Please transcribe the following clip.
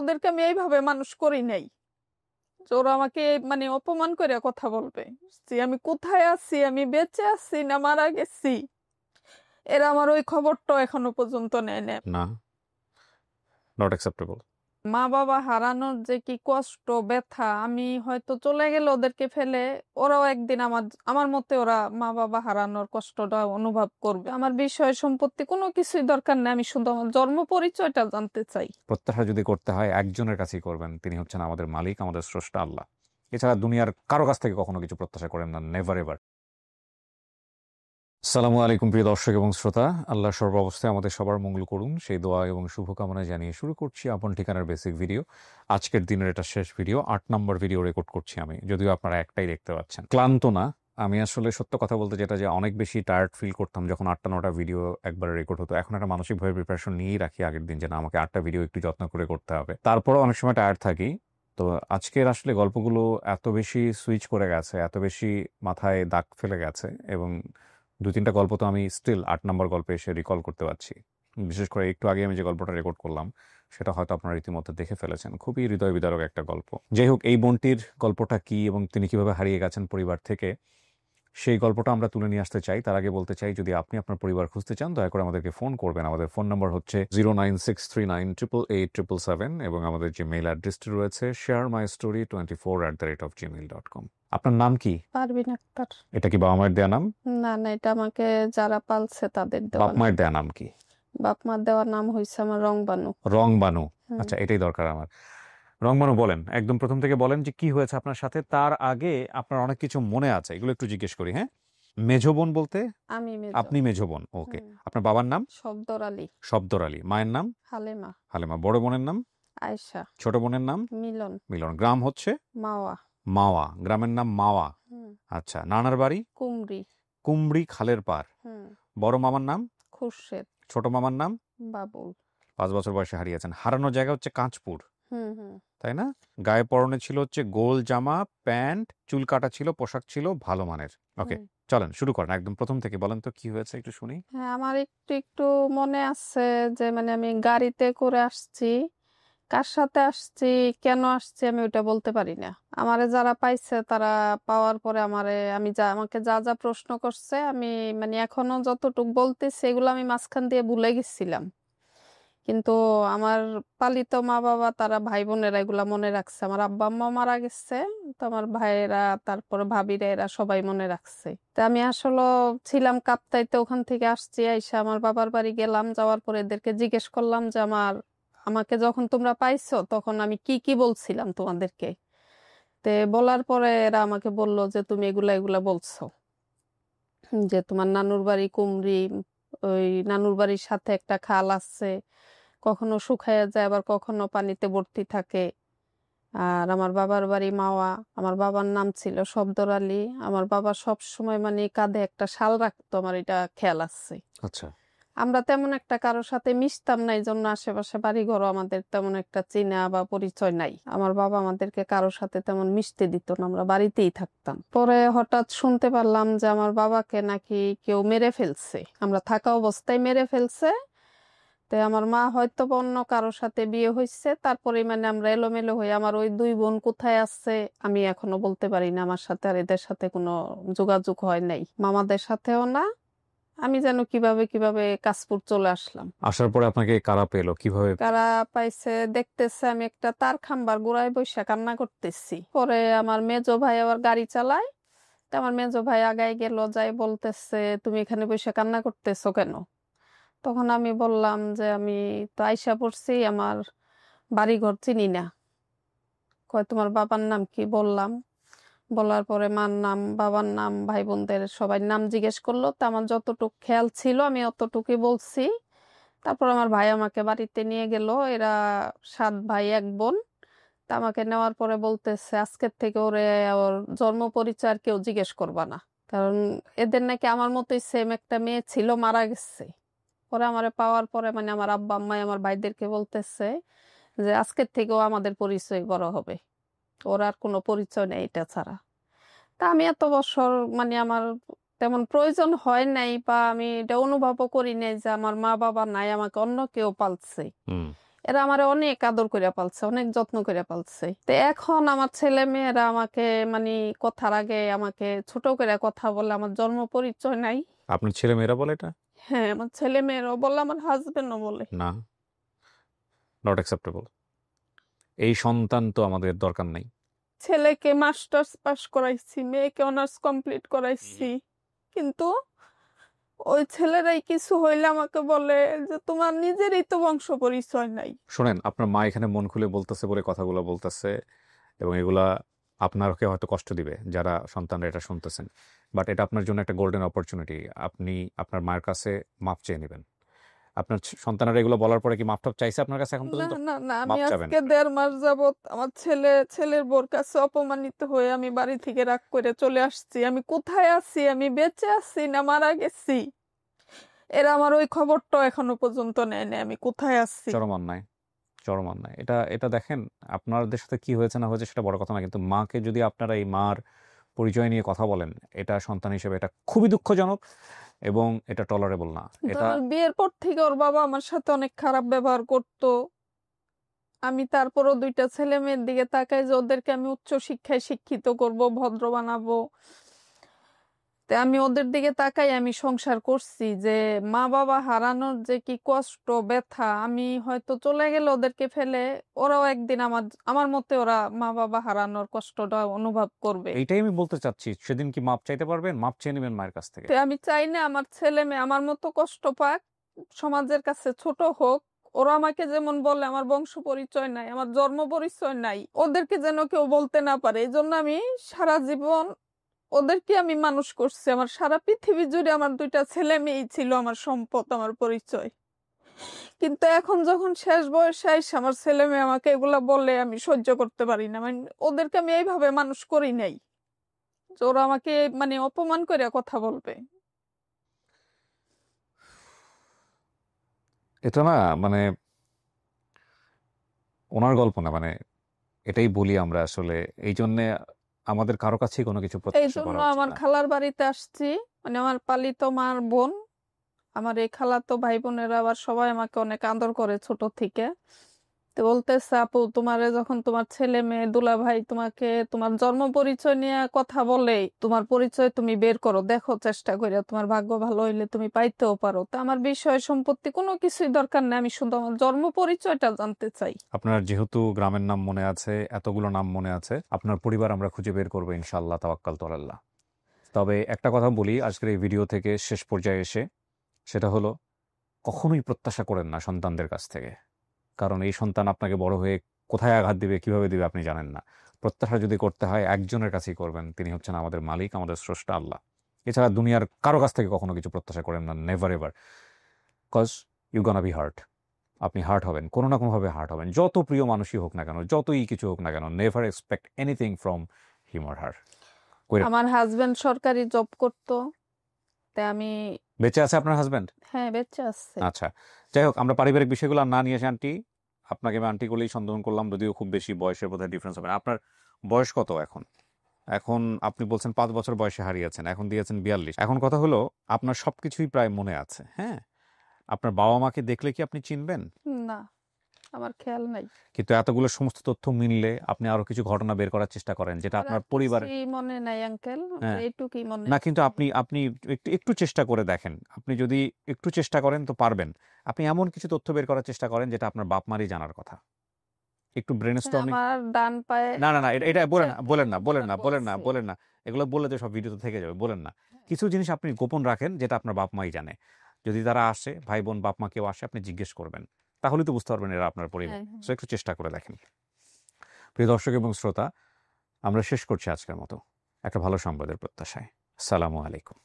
ওদেরকে আমি এইভাবে মানুষ করি নাই যে ওরা আমাকে মানে অপমান করে কথা বলবে যে আমি কোথায় আছি, আমি বেঁচে আছি না মারা গেছি। এরা আমার ওই খবরটা এখনো পর্যন্ত নেয় না। না, নট অ্যাকসেপ্টেবল। মা বাবা হারানোর যে কি কষ্ট ব্যথা, আমি হয়তো চলে গেলে ওদেরকে ফেলে ওরাও একদিন আমার আমার মতে ওরা মা বাবা হারানোর কষ্টটা অনুভব করবে। আমার বিষয় সম্পত্তি কোনো কিছুই দরকার নেই, আমি শুধু আমার জন্ম পরিচয়টা জানতে চাই। প্রত্যাশা যদি করতে হয় একজনের কাছেই করবেন, তিনি হচ্ছেন আমাদের মালিক, আমাদের স্রষ্টা আল্লাহ। এছাড়া দুনিয়ার কারো কাছ থেকে কখনো কিছু প্রত্যাশা করেন না, নেভার এভার। আসসালামু আলাইকুম প্রিয় দর্শক এবং শ্রোতা, আল্লাহ সর্বাবস্থায় আমাদের সবার মঙ্গল করুন সেই দোয়া এবং শুভকামনা জানিয়ে শুরু করছি আপন ঠিকানার বেসিক ভিডিও। আজকের দিনের এটা শেষ ভিডিও, 8 নম্বর ভিডিও রেকর্ড করছি আমি, যদিও আপনারা একটাই দেখতে পাচ্ছেন। ক্লান্ত না আমি, আসলে সত্য কথা বলতে যেটা যে অনেক বেশি টায়ার্ড ফিল করতাম যখন 8টা 9টা ভিডিও একবারে রেকর্ড হতো। এখন একটা মানসিকভাবে প্রিপারেশন নিয়েই রাখি আগের দিন যে না, আমাকে 8টা ভিডিও একটু যত্ন করে করতে হবে। তারপরেও অনেক সময় টায়ার্ড থাকি। তো আজকের আসলে গল্পগুলো এত বেশি সুইচ করে গেছে, এত বেশি মাথায় দাগ ফেলে গেছে, এবং 2-3টা গল্প তো আমি স্টিল 8 নম্বর গল্পে এসে রিকল করতে পারছি। বিশেষ করে একটু আগে আমি যে গল্পটা রেকর্ড করলাম সেটা হয়তো আপনারা রীতিমতো দেখে ফেলেছেন, খুবই হৃদয় বিদারক একটা গল্প। যাই হোক, এই বোনটির গল্পটা কি এবং তিনি কিভাবে হারিয়ে গেছেন পরিবার থেকে, সেই গল্পটা আমরা তুলে নিয়ে আসতে চাই। তার আগে বলতে চাই, যদি আপনি আপনার পরিবার খুঁজতে চান দয়া করে আমাদেরকে ফোন করবেন। আমাদের ফোন নম্বর হচ্ছে 09639888777 এবং আমাদের যে মেইল অ্যাড্রেসটি রয়েছে sharemystory24@gmail.com। আপনার নাম কি? পারবিন আক্তার। এটা কি বাবা মায়ের দেয়া নাম? না না, এটা আমাকে যারা পালছে তাদের দেওয়া বাপ মায়ের দেয়া নাম কি? বাপ মার দেওয়ার নাম হয়েছে আমার রংবানু। রংবানু। আচ্ছা, এটাই দরকার আমার। রংবানু, বলেন একদম প্রথম থেকে বলেন যে কি হয়েছে আপনার সাথে। তার আগে আপনার অনেক কিছু মনে আছে, এগুলো একটু জিজ্ঞেস করি। হ্যাঁ, মেজো বোন বলতে আমি আপনি মেজো বোন, ওকে। আপনার বাবার নাম? শব্দর আলী। শব্দর আলী। মায়ের নাম? হালেমা। হালেমা। বড় বোনের নাম? আয়েশা। ছোট বোনের নাম? মিলন। মিলন। গ্রাম হচ্ছে? মাওয়া। মাওয়া। গ্রামের নাম মাওয়া। আচ্ছা, নানার বাড়ি? কুমরি। কুমড়ি খালের পার। বড় মামার নাম? খুরশেদ। ছোট মামার নাম? বাবুল। 5 বছর বয়সে হারিয়েছেন। হারানোর জায়গা হচ্ছে কাঁচপুর, তাই না? গায়ে পরনে ছিল হচ্ছে গোল জামা, প্যান্ট, চুল কাটা ছিল, পোশাক ছিল ভালো মানের। ওকে, চলেন শুরু করেন একদম প্রথম থেকে, বলেন তো কি হয়েছে একটু শুনি। হ্যাঁ, আমার একটু একটু মনে আছে যে মানে আমি গাড়িতে করে আসছি, কার সাথে আসছি, কেন আসছি আমি ওটা বলতে পারি না। আমারে যারা পাইছে তারা পাওয়ার পরে আমাকে যা যা প্রশ্ন করছে আমি মানে এখনো যতটুক বলতেছি এগুলো আমি মাঝখান দিয়ে ভুলে গেছিলাম। কিন্তু আমার পালিত মা বাবা, তারা ভাই বোনেরা এগুলা মনে রাখছে। আমার আব্বা আম্মা মারা গেছে, তো আমার ভাইয়েরা তারপরে ভাবিরা এরা সবাই মনে রাখছে। তা আমি আসলে ছিলাম কাপ্তাইতে, ওখান থেকে আসছি, আইসা আমার বাবার বাড়ি গেলাম। যাওয়ার পরে এদেরকে জিজ্ঞেস করলাম যে আমাকে যখন তোমরা পাইছো তখন আমি কি কি বলছিলাম তোমাদেরকে। তে বলার পরে এরা আমাকে বললো যে তুমি এগুলা এগুলা বলছো, যে তোমার নানুর বাড়ি কুমরি, ওই নানুর বাড়ির সাথে একটা খাল আছে, কখনো শুকায়া যায় আবার কখনো পানিতে ভর্তি থাকে। আর আমার বাবার বাড়ি মাওয়া। আমার বাবার নাম ছিল শব্দর আলী। আমার বাবা সব সময় মানে কাঁধে একটা শাল রাখতো, আমার এটা খেয়াল আছে। আচ্ছা। আমরা তেমন একটা কারোর সাথে মিশতাম না, এই জন্য আশেপাশে বাড়ি ঘরও আমাদের তেমন একটা চেনা বা পরিচয় নাই। আমার বাবা আমাদেরকে কারোর সাথে তেমন মিশতে দিত না, আমরা বাড়িতেই থাকতাম। পরে হঠাৎ শুনতে পারলাম যে আমার বাবাকে নাকি কেউ মেরে ফেলছে, আমরা থাকা অবস্থায় মেরে ফেলছে। তো আমার মা হয়তো অন্য কারোর সাথে বিয়ে হয়েছে, তারপরে মানে আমরা এলোমেলো হয়ে, আমার ওই 2 বোন কোথায় আছে আমি এখনো বলতে পারি না। আমার সাথে আর এদের সাথে কোনো যোগাযোগ হয় নাই, মামাদের সাথেও না। আমি যেন কিভাবে কিভাবে কাশপুর চলে আসলাম। আসার পরে আপনাকে কারা পেলো, কিভাবে? কারা পাইছে, দেখতেছে আমি একটা তার খাম্বার গোড়ায় বসে কান্না করতেছি। পরে আমার মেজো ভাই আবার গাড়ি চালায়, তো আমার মেজো ভাই আগায় গেল, যাই বলতেছে তুমি এখানে বসে কান্না করতেছো কেন? তখন আমি বললাম যে আমি তো আইসা পড়ছি, আমার বাড়ি ঘর চিনি না। কয় তোমার বাবার নাম কি? বললাম। বলার পরে মার নাম, বাবার নাম, ভাই বোনদের সবাই নাম জিজ্ঞেস করলো। তা আমার যতটুকু খেয়াল ছিল আমি অতটুকুই বলছি। তারপর আমার ভাই আমাকে বাড়িতে নিয়ে গেল। এরা 7 ভাই 1 বোন। তা আমাকে নেওয়ার পরে বলতেছে আজকের থেকে ওর জন্ম পরিচয় আর কেউ জিজ্ঞেস করবা না, কারণ এদের নাকি আমার মতোই সেম একটা মেয়ে ছিল, মারা গেছে। পরে আমারে পাওয়ার পরে মানে আমার আব্বা আম্মাই আমার ভাইদেরকে বলতেছে যে আজকের থেকেও আমাদের পরিচয় বড় হবে, ওর আর কোনো পরিচয় নেই এটা ছাড়া। তা আমি এত বছর মানে আমার তেমন প্রয়োজন হয় নাই, বা আমি এটা অনুভবও করি নাই যে আমার মা বাবা নাই, আমাকে অন্য কেউ পালছে। এরা আমারে অনেক আদর করে পালছে, অনেক যত্ন করে পালছে। তো এখন আমার ছেলে মেয়েরা আমাকে মানে কথার আগে আমাকে ছোট করে কথা বলে, আমার জন্ম পরিচয় নাই। আপনার ছেলে মেয়েরা বলে এটা? হ্যাঁ, আমার ছেলে মেয়েরাও বলে, আমার হাজবেন্ডও বলে। না, নট অ্যাকসেপ্টেবল। এই সন্তান তো আমাদের দরকার নাই। ছেলেকে মাস্টার্স পাস করাইছি, মেয়েকে অনার্স কমপ্লিট করাইছি, কিন্তু ওই ছেলেরাই কিছু হইলে আমাকে বলে যে তোমার নিজেরই তো বংশ পরিচয় নাই। শোনেন, আপনার মা এখানে মন খুলে বলতেছে বলে কথাগুলো বলতেছে, এবং এগুলা আপনারকে হয়তো কষ্ট দিবে যারা সন্তানরা এটা শুনতেছেন, বাট এটা আপনার জন্য একটা গোল্ডেন অপরচুনিটি। আপনি আপনার মায়ের কাছে মাপ চেয়ে নেবেন। আপনার সন্তানেরা এগুলো বলার পরে কি মাপ টাপ চাইছে আপনার কাছে এখন না পর্যন্ত? না না, আমি মাপ চাবেন। আজকে 1.5 মাস যাবত আমার ছেলের বোর কাছে অপমানিত হয়ে আমি বাড়ি থেকে রাগ করে চলে আসছি। আমি কোথায় আছি, আমি বেঁচে আছি না মারা গেছি, এরা আমার ওই খবরটা এখনো পর্যন্ত নেয় না আমি কোথায় আছি। চরম অন্যায়, চরম অন্যায়। এটা এটা দেখেন, আপনাদের সাথে কি হয়েছে না হয়েছে সেটা বড় কথা না, কিন্তু মাকে যদি আপনারা এই মার পরিচয় নিয়ে কথা বলেন, এটা সন্তান হিসেবে এটা খুবই দুঃখজনক এবং এটা টলারেবল না। এটা আমার বিয়ের পর থেকে ওর বাবা আমার সাথে অনেক খারাপ ব্যবহার করতো। আমি তারপরও 2টা ছেলে মেয়ের দিকে তাকাই যে ওদেরকে আমি উচ্চ শিক্ষায় শিক্ষিত করব, ভদ্র বানাবো। তে আমি ওদের দিকে তাকাই, আমি সংসার করছি। যে মা বাবা হারানোর যে কি কষ্ট ব্যথা, আমি হয়তো চলে গেলে ওদেরকে ফেলে, ওরাও একদিন আমার মতে ওরা মা বাবা হারানোর কষ্টটা অনুভব করবে। এইটাই আমি বলতে চাচ্ছি, সেদিন কি মাপ চাইতে পারবেন? মাপ চেয়ে নেবেন মায়ের কাছ থেকে। তো আমি চাই না আমার ছেলে মেয়ে আমার মতো কষ্ট পাক, সমাজের কাছে ছোট হোক। ওরা আমাকে যেমন বলে আমার বংশ পরিচয় নাই, আমার জন্ম পরিচয় নাই, ওদেরকে যেন কেউ বলতে না পারে। এই জন্য আমি সারা জীবন ওদেরকে আমি মানুষ করছি। আমার সারা পৃথিবী জুড়ে আমার 2টা ছেলে মেয়েই ছিল আমার সম্পদ, আমার পরিচয়। কিন্তু এখন যখন শেষ বয়সে আইসা আমার ছেলে মেয়ে আমাকে এগুলা বলে, আমি সহ্য করতে পারি না। মানে ওদেরকে আমি এইভাবে মানুষ করি নাই যে ওরা আমাকে মানে অপমান করে কথা বলবে। এটা না মানে ওনার গল্প না, মানে এটাই বলি আমরা আসলে। এই জন্যে আমাদের কারো কাছেই কোনো কিছু এই প্রত্যাশা জন্য করা উচিত আমার না। খালার বাড়িতে আসছি, মানে আমার পালিত মার বোন, আমার এই খালাতো ভাই বোনেরা আবার সবাই আমাকে অনেক আদর করে ছোট থেকে। তো বলতেছে আপু, তোমারে যখন তোমার ছেলে মেয়ে দুলা ভাই তোমাকে তোমার জন্ম পরিচয় নিয়ে কথা বলে, তোমার পরিচয় তুমি বের করো, দেখো চেষ্টা করে, তোমার ভাগ্য ভালো হইলে তুমি পাইতেও পারো। তো আমার বিষয় সম্পত্তি কোনো কিছুই দরকার নেই, আমি শুধু আমার জন্ম পরিচয়টা জানতে চাই। আপনার যেহেতু গ্রামের নাম মনে আছে, এতগুলো নাম মনে আছে, আপনার পরিবার আমরা খুঁজে বের করবো ইনশাআল্লাহ, তাওয়াক্কালতু আলাল্লাহ। তবে একটা কথা বলি আজকের এই ভিডিও থেকে শেষ পর্যায়ে এসে, সেটা হলো কখনোই প্রত্যাশা করেন না সন্তানদের কাছ থেকে, কারণ এই সন্তান আপনাকে বড় হয়ে কোথায় আঘাত দিবে, কিভাবে দিবে আপনি জানেন না। প্রত্যাশা যদি করতে হয় একজনের কাছেই করবেন, তিনি হচ্ছেন আমাদের মালিক, আমাদের স্রষ্টা আল্লাহ। এছাড়া দুনিয়ার কারো কাছ থেকে কখনো কিছু প্রত্যাশা করেন না, never ever, cause you gonna be hurt. আপনি হার্ট হবেন, কোনো না কোনোভাবে হার্ট হবেন, যত প্রিয় মানুষই হোক না কেন, যতই কিছু হোক না কেন। Never expect anything from him or her. আমার হাজবেন্ড সরকারি জব করতো, তাই আমি। বেঁচে আছে আপনার হাজব্যান্ড? হ্যাঁ, বেঁচে আছে। আচ্ছা, যাই হোক, আমরা পারিবারিক বিষয়গুলো আর না নিয়ে আসি। আন্টি, আপনাকে আমি আন্টি বলেই সম্বোধন করলাম, যদিও খুব বেশি বয়সের বোধহয় ডিফারেন্স হবে না। আপনার বয়স কত এখন? এখন আপনি বলছেন 5 বছর বয়সে হারিয়েছেন, এখন দিয়েছেন 42। এখন কথা হলো, আপনার সবকিছুই প্রায় মনে আছে, হ্যাঁ? আপনার বাবা মাকে দেখলে কি আপনি চিনবেন? না, আমার খেয়াল নাই। কিন্তু এতগুলো সমস্ত তথ্য মিললে আপনি আরো কিছু ঘটনা বের করার চেষ্টা করেন, যেটা আর আপনার পরিবারে। কিছুই মনে নাই আঙ্কেল, হ্যাঁ, এইটুকুই মনে না, আছে। কিন্তু আপনি আপনি একটু একটু চেষ্টা করে দেখেন। আপনি যদি একটু চেষ্টা করেন তো পারবেন। আপনি এমন কিছু তথ্য বের করার চেষ্টা করেন যেটা আপনার বাপ মারই জানার কথা। একটু ব্রেনস্টর্মিং। আমার ডান পায়ে না না না, এটা বলেন না, বলেন না, বলেন না, বলেন না, বলছে। বলেন না। এগুলো বললে তো সব ভিডিওতে থেকে যাবে, বলেন না। কিছু জিনিস আপনি গোপন রাখেন যেটা আপনার বাপ মাই জানে। যদি তারা আসে, ভাই বোন বাপ মা কেউ আসে, আপনি জিজ্ঞেস করবেন, তাহলেই তো বুঝতে পারবেন এরা আপনার পরিবার। হ্যাঁ, হ্যাঁ। সো একটু চেষ্টা করে দেখেন। প্রিয় দর্শক এবং শ্রোতা, আমরা শেষ করছি আজকের মতো একটা ভালো সংবাদের প্রত্যাশায়। আসসালামু আলাইকুম।